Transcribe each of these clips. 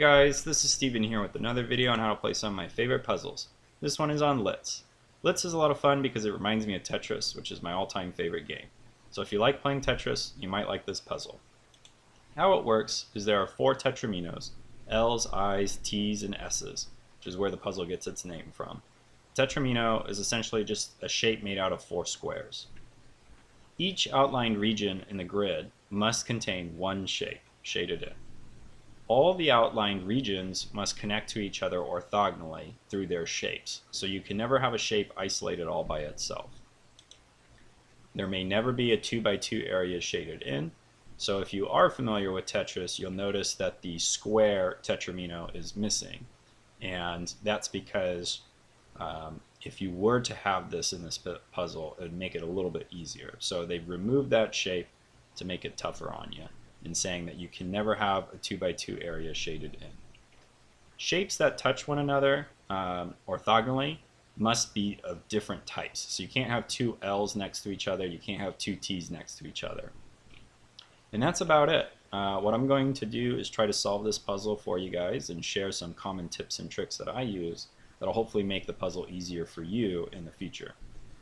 Hey guys, this is Steven here with another video on how to play some of my favorite puzzles. This one is on LITS. LITS is a lot of fun because it reminds me of Tetris, which is my all-time favorite game. So if you like playing Tetris, you might like this puzzle. How it works is there are 4 tetraminos, L's, I's, T's, and S's, which is where the puzzle gets its name from. Tetramino is essentially just a shape made out of 4 squares. Each outlined region in the grid must contain one shape, shaded in. All the outlined regions must connect to each other orthogonally through their shapes, so you can never have a shape isolated all by itself. There may never be a 2x2 area shaded in, so if you are familiar with Tetris, you'll notice that the square tetramino is missing, and that's because if you were to have this in this puzzle, it would make it a little bit easier. So they've removed that shape to make it tougher on you, in saying that you can never have a 2x2 area shaded in. Shapes that touch one another orthogonally must be of different types. So you can't have 2 L's next to each other, you can't have 2 T's next to each other. And that's about it. What I'm going to do is try to solve this puzzle for you guys and share some common tips and tricks that I use that'll hopefully make the puzzle easier for you in the future.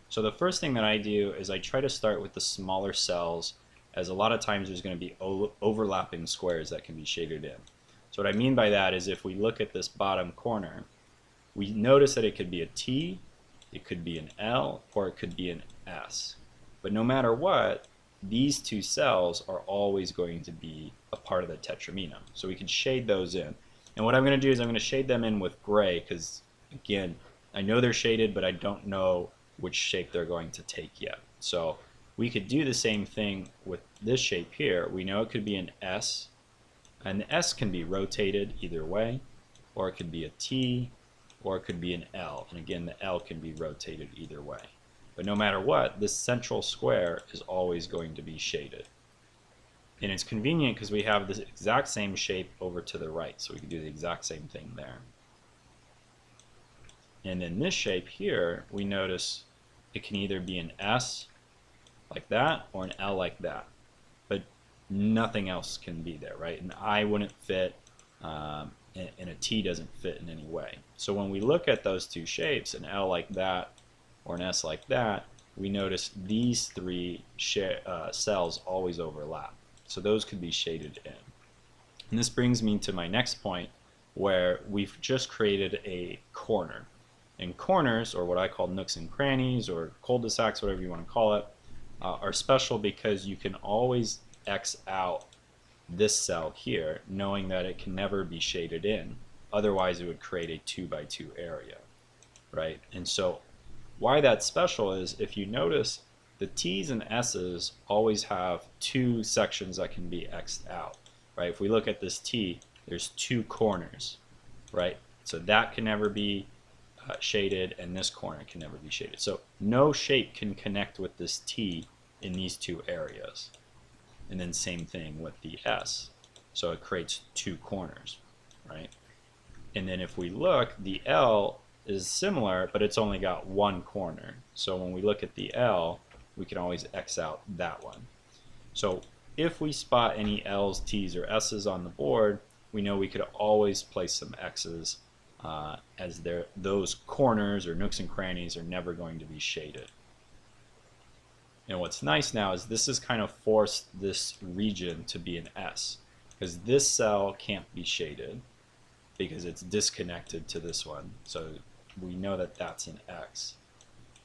So the first thing that I do is I try to start with the smaller cells, as a lot of times there's going to be overlapping squares that can be shaded in. So what I mean by that is if we look at this bottom corner, we notice that it could be a T, it could be an L, or it could be an S. But no matter what, these 2 cells are always going to be a part of the tetramino. So we can shade those in. And what I'm going to do is I'm going to shade them in with gray because, again, I know they're shaded, but I don't know which shape they're going to take yet. So we could do the same thing with this shape here. We know it could be an S, and the S can be rotated either way, or it could be a T, or it could be an L. And again, the L can be rotated either way. But no matter what, this central square is always going to be shaded. And it's convenient because we have this exact same shape over to the right, so we can do the exact same thing there. And in this shape here, we notice it can either be an S like that or an L like that, but nothing else can be there, right? An I wouldn't fit, and a T doesn't fit in any way. So when we look at those 2 shapes, an L like that or an S like that, we notice these 3 cells always overlap. So those could be shaded in. And this brings me to my next point, where we've just created a corner. And corners, or what I call nooks and crannies, or cul-de-sacs, whatever you want to call it, are special because you can always X out this cell here, knowing that it can never be shaded in. Otherwise, it would create a 2x2 area, right? And so why that's special is if you notice, the T's and S's always have 2 sections that can be X'd out, right? If we look at this T, there's 2 corners, right? So that can never be shaded, and this corner can never be shaded. So no shape can connect with this T in these 2 areas. And then same thing with the S. So it creates 2 corners, right? And then if we look, the L is similar, but it's only got 1 corner. So when we look at the L, we can always X out that one. So if we spot any L's, T's, or S's on the board, we know we could always place some X's, as those corners or nooks and crannies are never going to be shaded. And what's nice now is this has kind of forced this region to be an S, because this cell can't be shaded because it's disconnected to this one. So we know that that's an X,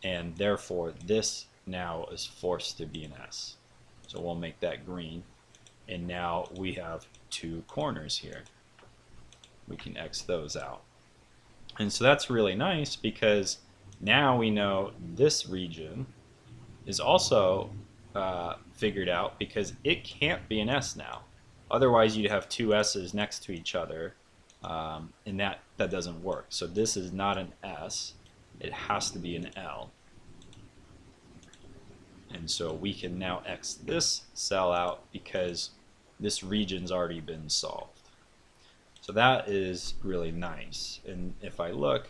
and therefore this now is forced to be an S. So we'll make that green, and now we have 2 corners here. We can X those out. And so that's really nice because now we know this region is also figured out because it can't be an S now. Otherwise you'd have 2 S's next to each other, and that doesn't work. So this is not an S, it has to be an L. And so we can now X this cell out because this region's already been solved. So that is really nice. And if I look,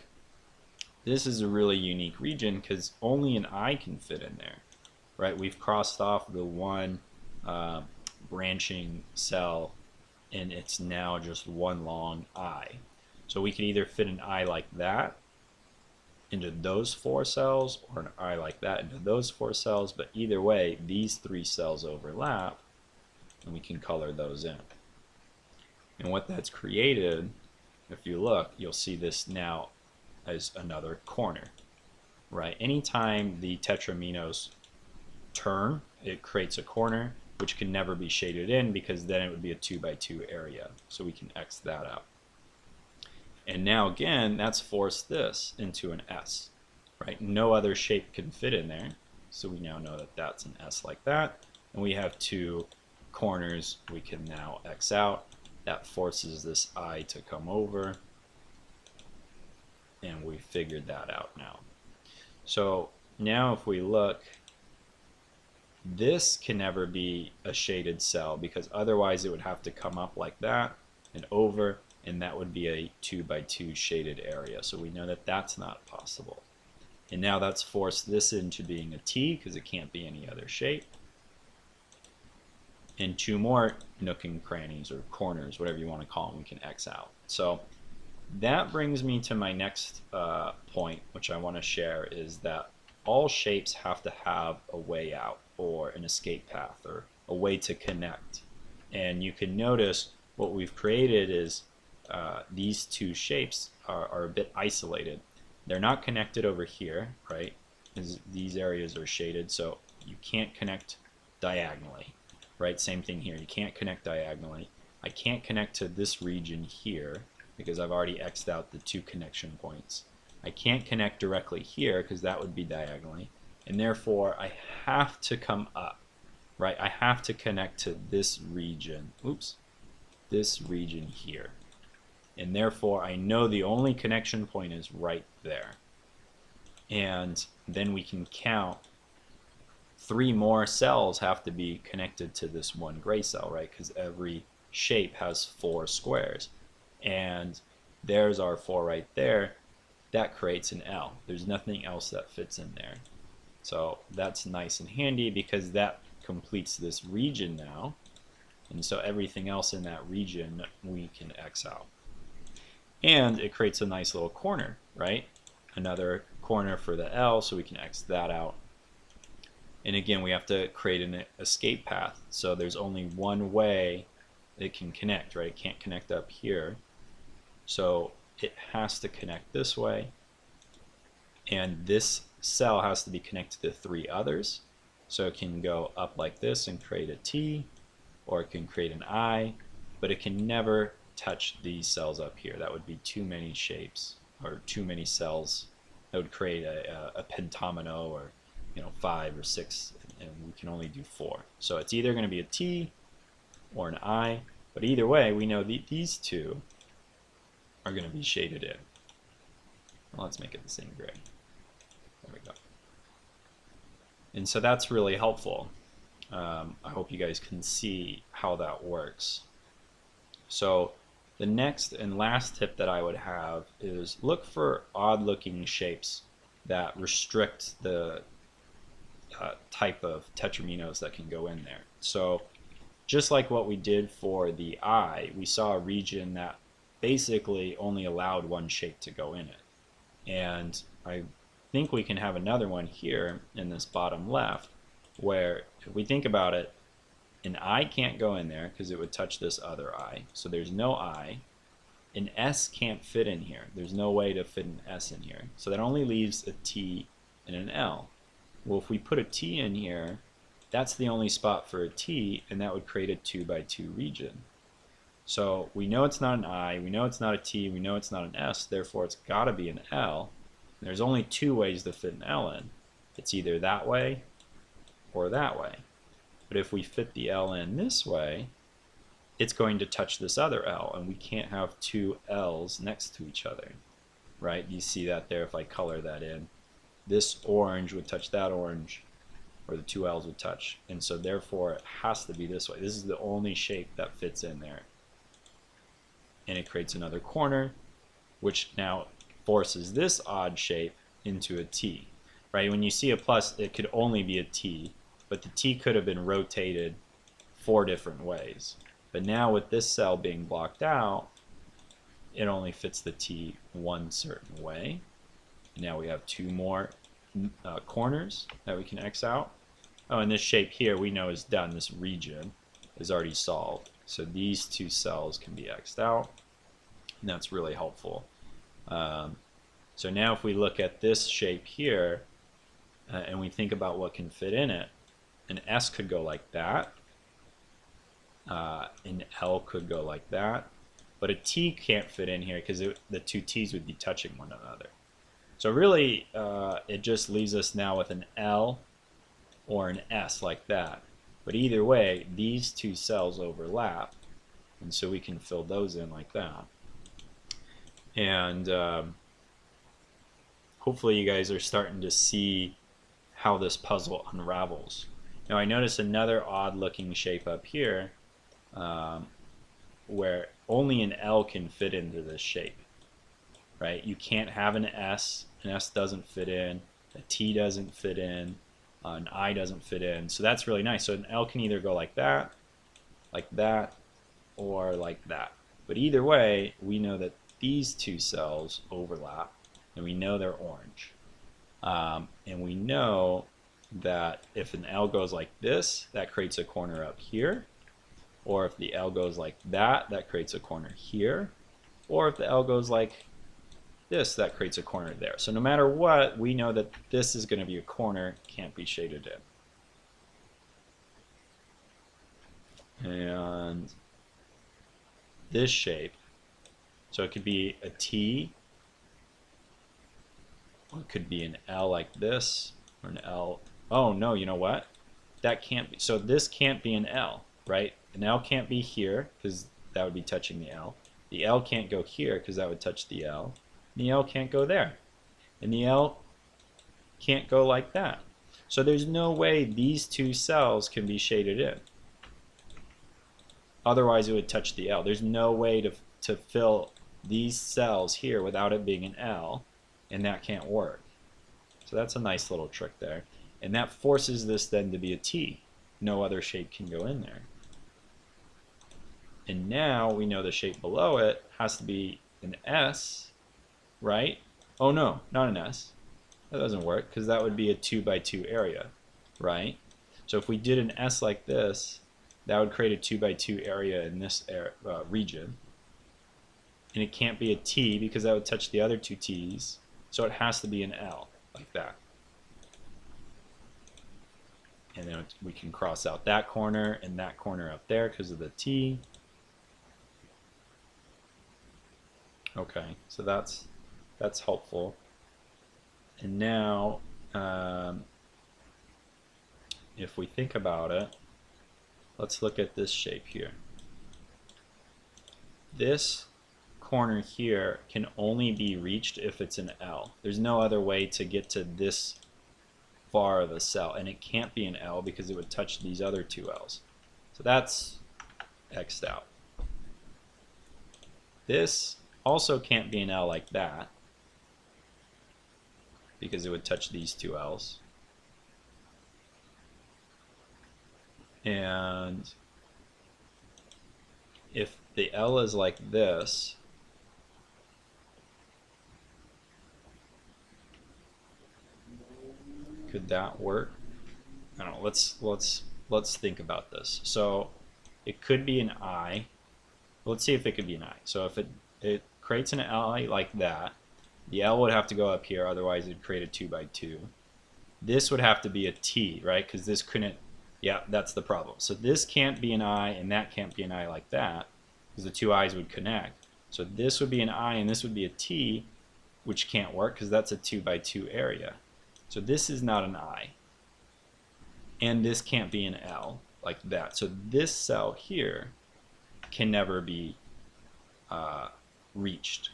this is a really unique region because only an I can fit in there, right? We've crossed off the one branching cell and it's now just one long I. So we could either fit an I like that into those 4 cells, or an I like that into those 4 cells, but either way, these 3 cells overlap, and we can color those in. And what that's created, if you look, you'll see this now as another corner, right? Anytime the tetraminos turn, it creates a corner, which can never be shaded in because then it would be a 2 by 2 area. So we can X that out. And now again, that's forced this into an S, right? No other shape can fit in there. So we now know that that's an S like that. And we have 2 corners we can now X out. That forces this I to come over. And we figured that out now. So now if we look, this can never be a shaded cell because otherwise it would have to come up like that and over, and that would be a 2 by 2 shaded area. So we know that that's not possible. And now that's forced this into being a T because it can't be any other shape. And 2 more nook and crannies or corners, whatever you want to call them, we can X out. So that brings me to my next point, which I want to share, is that all shapes have to have a way out or an escape path or a way to connect. And you can notice what we've created is these 2 shapes are a bit isolated. They're not connected over here, right? These areas are shaded, so you can't connect diagonally, right? Same thing here. You can't connect diagonally. I can't connect to this region here because I've already X'd out the 2 connection points. I can't connect directly here because that would be diagonally, and therefore I have to come up, right? I have to connect to this region, this region here, and therefore I know the only connection point is right there. And then we can count 3 more cells have to be connected to this one gray cell, right? Because every shape has 4 squares, and there's our 4 right there. That creates an L. There's nothing else that fits in there. So that's nice and handy because that completes this region now. And so everything else in that region we can X out. And it creates a nice little corner, right? Another corner for the L, so we can X that out. And again, we have to create an escape path. So there's only one way it can connect, right? It can't connect up here. So it has to connect this way. And this cell has to be connected to 3 others. So it can go up like this and create a T, or it can create an I, but it can never touch these cells up here. That would be too many shapes or too many cells. That would create a pentamino, or 5 or 6, and we can only do 4. So it's either going to be a T or an I, but either way we know these 2 are going to be shaded in. Well, let's make it the same gray. There we go. And so that's really helpful. I hope you guys can see how that works. So the next and last tip that I would have is look for odd looking shapes that restrict the type of tetraminos that can go in there. So just like what we did for the eye, we saw a region that basically only allowed one shape to go in it. And I think we can have another one here in this bottom left where, if we think about it, an I can't go in there because it would touch this other I. So there's no I. An S can't fit in here. There's no way to fit an S in here. So that only leaves a T and an L. Well, if we put a T in here, that's the only spot for a T, and that would create a 2 by 2 region. So we know it's not an I, we know it's not a T, we know it's not an S, therefore it's got to be an L. And there's only 2 ways to fit an L in. It's either that way or that way. But if we fit the L in this way, it's going to touch this other L, and we can't have 2 L's next to each other, right? You see that there if I color that in. This orange would touch that orange, or the 2 L's would touch. And so therefore it has to be this way. This is the only shape that fits in there. And it creates another corner, which now forces this odd shape into a T, right? When you see a plus, it could only be a T, but the T could have been rotated 4 different ways. But now with this cell being blocked out, it only fits the T one certain way. Now we have two more corners that we can X out. Oh, and this shape here we know is done. This region is already solved. So these two cells can be X'd out, and that's really helpful. So now if we look at this shape here, and we think about what can fit in it, an S could go like that, an L could go like that, but a T can't fit in here because the two T's would be touching one another. So really, it just leaves us now with an L or an S like that. But either way, these two cells overlap, and so we can fill those in like that. And hopefully you guys are starting to see how this puzzle unravels. Now I notice another odd looking shape up here where only an L can fit into this shape, right? You can't have an S doesn't fit in, a T doesn't fit in, an I doesn't fit in. So that's really nice. So an L can either go like that, or like that. But either way, we know that these two cells overlap, and we know they're orange. And we know that if an L goes like this, that creates a corner up here. Or if the L goes like that, that creates a corner here. Or if the L goes like this, that creates a corner there. So no matter what, we know that this is going to be a corner, can't be shaded in. And this shape, so it could be a T, or it could be an L like this, or an L. Oh no, you know what? That can't be. So this can't be an L, right? An L can't be here because that would be touching the L. The L can't go here because that would touch the L. And the L can't go there. And the L can't go like that. So there's no way these two cells can be shaded in. Otherwise it would touch the L. There's no way to fill these cells here without it being an L, and that can't work. So that's a nice little trick there. And that forces this then to be a T. No other shape can go in there. And now we know the shape below it has to be an S, right? Oh no, not an S. That doesn't work because that would be a 2 by 2 area, right? So if we did an S like this, that would create a 2 by 2 area in this region. And it can't be a T because that would touch the other two T's. So it has to be an L, like that. And then we can cross out that corner and that corner up there because of the T. Okay, so that's helpful. And now, if we think about it, let's look at this shape here. This corner here can only be reached if it's an L. There's no other way to get to this far of the cell, and it can't be an L because it would touch these other two L's. So that's X'd out. This also can't be an L like that because it would touch these two L's. And if the L is like this, could that work? I don't know. Let's think about this. So it could be an I. Let's see if it could be an I. So if it creates an I like that, the L would have to go up here, otherwise it'd create a 2 by 2. This would have to be a T, right? Because this couldn't, yeah, that's the problem. So this can't be an I and that can't be an I like that because the two I's would connect. So this would be an I and this would be a T, which can't work because that's a 2 by 2 area. So this is not an I. And this can't be an L like that. So this cell here can never be reached.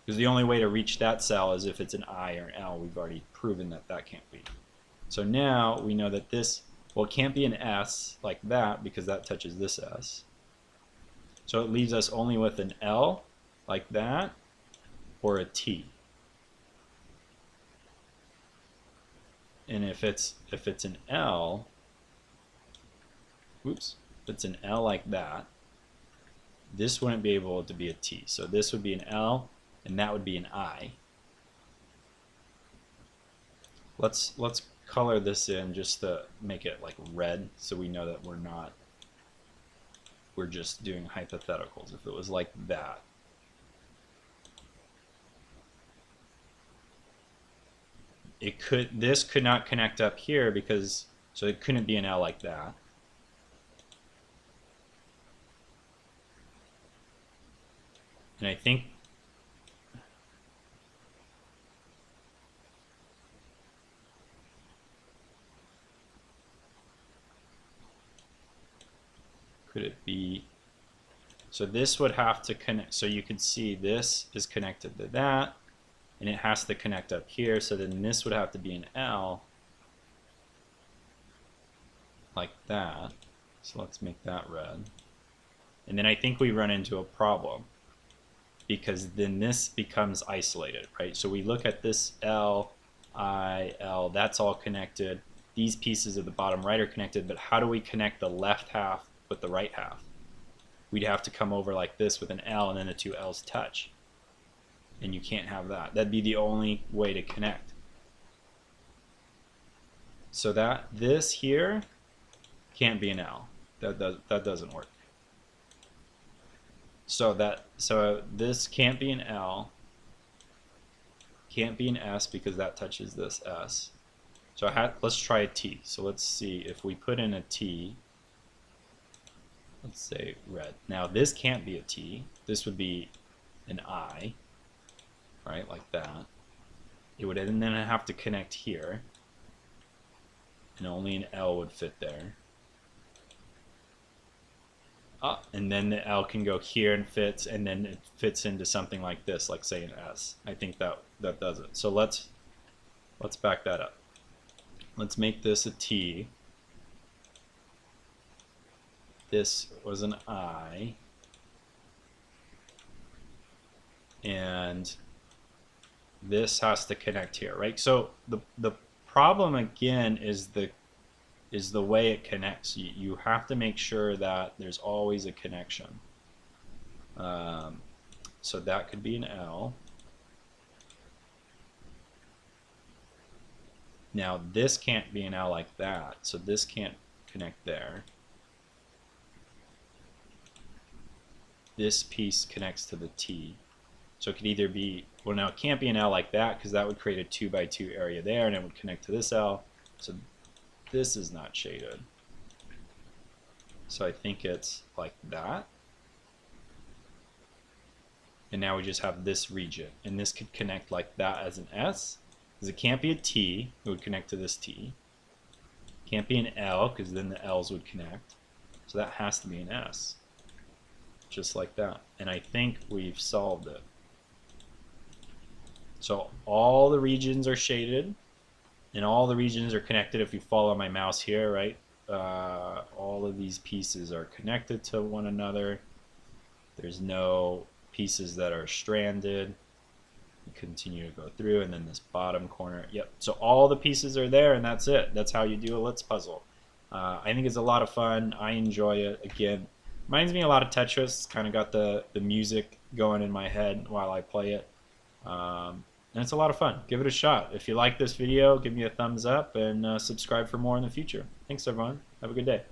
Because the only way to reach that cell is if it's an I or an L. We've already proven that that can't be. So now we know that this, well, it can't be an S like that because that touches this S. So it leaves us only with an L like that or a T. And if it's an L, oops, if it's an L like that, this wouldn't be able to be a T. So this would be an L, and that would be an I. Let's color this in just to make it like red, so we know that we're just doing hypotheticals. If it was like that, this could not connect up here because, so it couldn't be an L like that. And I think could it be, so this would have to connect, so you could see this is connected to that, and it has to connect up here, so then this would have to be an L like that. So let's make that red. And then I think we run into a problem, because then this becomes isolated, right? So we look at this L, I, L, that's all connected. These pieces at the bottom right are connected, but how do we connect the left half with the right half? We'd have to come over like this with an L, and then the two L's touch. And you can't have that. That'd be the only way to connect. So this here can't be an L. That doesn't work. So this can't be an L, can't be an S because that touches this S. So let's try a T. So let's see if we put in a T. Let's say red. Now this can't be a T. This would be an I, right, like that. It would then have to connect here, and only an L would fit there. And then the L can go here and fits, and then it fits into something like this, like say an S. I think that does it. So let's back that up. Let's make this a T. This was an I, and this has to connect here, right? So the problem again is the way it connects. You have to make sure that there's always a connection. So that could be an L. Now this can't be an L like that, so this can't connect there. This piece connects to the T. So it could either be, well, now it can't be an L like that because that would create a 2 by 2 area there, and it would connect to this L. So this is not shaded. So I think it's like that. And now we just have this region, and this could connect like that as an S, because it can't be a T, it would connect to this T. Can't be an L, because then the L's would connect. So that has to be an S, just like that. And I think we've solved it. So all the regions are shaded, and all the regions are connected. If you follow my mouse here, right, all of these pieces are connected to one another. There's no pieces that are stranded. You continue to go through, and then this bottom corner, yep. So all the pieces are there, and that's it. That's how you do a LITS puzzle. I think it's a lot of fun. I enjoy it. Again, reminds me a lot of Tetris. It's kind of got the music going in my head while I play it. And it's a lot of fun. Give it a shot. If you like this video, give me a thumbs up, and subscribe for more in the future. Thanks, everyone. Have a good day.